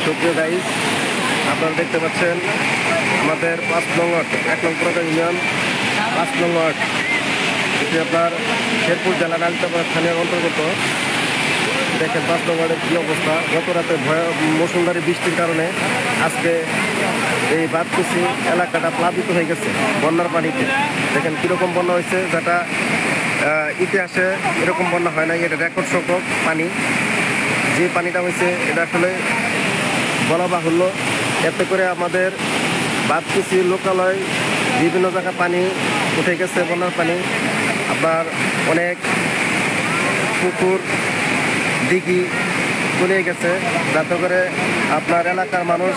সুপ্রিয় গাইস, আপনারা দেখতে পাচ্ছেন আমাদের 5 নং ওয়ার্ড 1 নং পুরাতন ইউনিয়ন 5 নং ওয়ার্ড, এটি আপনার শেরপুর জেলার আলতাপাড়া থানার অন্তর্গত। দেখেন 5 নং ওয়ার্ডের কী অবস্থা। গত রাতে মৌসুমধারী বৃষ্টির কারণে আজকে এই বাদকুচি এলাকাটা প্লাবিত হয়ে গেছে বন্যার পানিতে। দেখেন কীরকম বন্যা হয়েছে, যেটা ইতিহাসে এরকম বন্যা হয় না। এটা রেকর্ড সংখ্যক পানি, যে পানিটা হয়েছে এটা আসলে বলা বাহুল্য। এতে করে আমাদের বাদকুচি লোকালয় বিভিন্ন জায়গায় পানি উঠে গেছে, বন্যার পানি। আপনার অনেক পুকুর দিঘি চলে গেছে, যাতে করে আপনার এলাকার মানুষ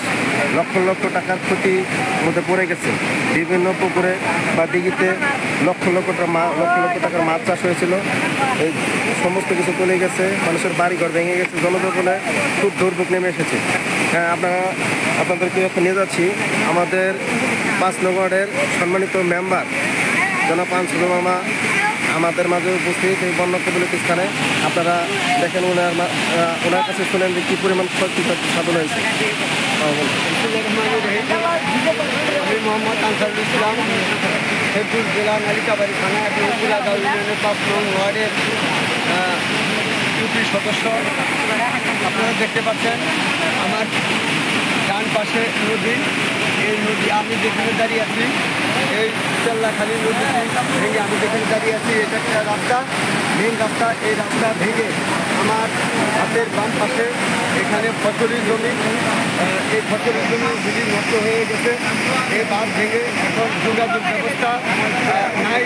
লক্ষ লক্ষ টাকার ক্ষতির মধ্যে পড়ে গেছে। বিভিন্ন পুকুরে বা দিঘিতে লক্ষ লক্ষ টাকার মাছ চাষ হয়েছিল, এই সমস্ত কিছু চলে গেছে। মানুষের বাড়িঘর ভেঙে গেছে, জনজীবনে খুব দুর্ভোগ নেমে এসেছে। হ্যাঁ, আপনাদেরকে এখন নিয়ে যাচ্ছি আমাদের 5 নং ওয়ার্ডের সম্মানিত মেম্বার জনাব আনসুর মামা আমাদের মাঝে উপস্থিত এই বন্যা কবলিত স্থানে। আপনারা দেখেন ওনার কাছে শুনেন যে কী পরিমাণ ক্ষতি সাধন হয়েছে। আমি মোহাম্মদ আনসারুল ইসলাম, শেরপুর জেলা নালিতাবাড়ি থানা এবং কুলাগাঁও ইউনিয়নের 5 নং ওয়ার্ডের ইউপি সদস্য। আপনারা দেখতে পাচ্ছেন আমার ডান পাশে নদী, এই নদী আমি যেখানে দাঁড়িয়ে আছি, এই চেল্লাখালী নদী ভেঙে আমি যেখানে দাঁড়িয়ে আছি, এটা একটা রাস্তা, মেন রাস্তা। এই রাস্তা ভেঙে আমার হাতের বাম পাশে এখানে ফসলি জমি, এই ফসলি জমিগুলি নষ্ট হয়ে গেছে। এই বাঁধ ভেঙে এখন যোগাযোগ ব্যবস্থা নাই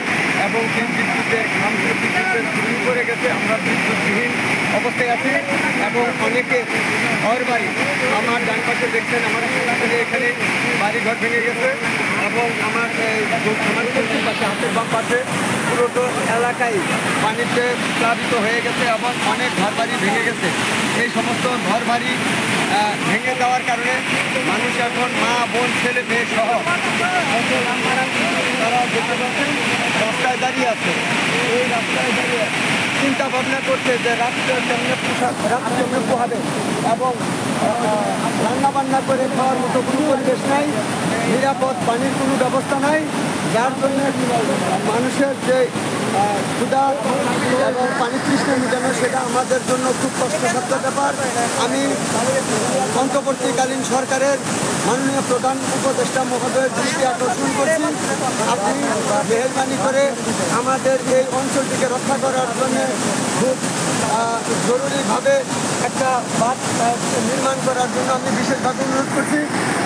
এবং বিদ্যুতের চুরি করে গেছে। আমরা বিদ্যুৎবিহীন অবস্থায় আছি এবং অনেকে ঘর বাড়ি, আমার ডান পাশে দেখছেন আমার এখানে বাড়িঘর ভেঙে গেছে এবং আমার পশ্চিম পাশে হাতের বাম পাশে পুরো এলাকায় পানিতে প্লাবিত হয়ে গেছে এবং অনেক ঘর বাড়ি ভেঙে গেছে। এই সমস্ত ঘর বাড়ি ভেঙে যাওয়ার কারণে মানুষ এখন মা বোন ছেলে মেয়ে সহ তারা দেখতে পাচ্ছেন রাস্তায় দাঁড়িয়ে আছে। এই রাস্তায় দাঁড়িয়ে চিন্তা ভাবনা করছে যে রাত্রে কেমনে পোহাবে এবং রান্নাবান্না করে খাওয়ার মতো কোনো পরিবেশ নাই, নিরাপদ পানির কোনো ব্যবস্থা নাই, যার জন্য মানুষের যে ক্ষুধা এবং পানি তৃষ্ণা মেটানো সেটা আমাদের জন্য খুব কষ্টসাধ্য ব্যাপার। আমি অন্তর্বর্তীকালীন সরকারের মাননীয় প্রধান উপদেষ্টা মহোদয়ের দৃষ্টি আকর্ষণ করছি, আপনি মেহরবানি করে আমাদের এই অঞ্চলটিকে রক্ষা করার জন্য খুব জরুরিভাবে একটা বাঁধ নির্মাণ করার জন্য আমি বিশেষভাবে অনুরোধ করছি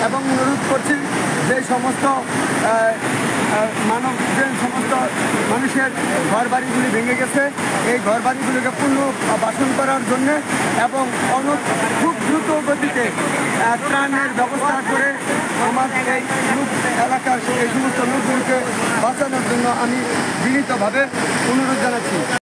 এবং অনুরোধ করছি যে সমস্ত মানুষের ঘর বাড়িগুলি ভেঙে গেছে, এই ঘর বাড়িগুলিকে পুনর্বাসন করার জন্যে এবং খুব দ্রুত গতিতে ত্রাণের ব্যবস্থা করে আমাদের এই এলাকার এই সমস্ত লোকগুলিকে বাঁচানোর জন্য আমি বিনীতভাবে অনুরোধ জানাচ্ছি।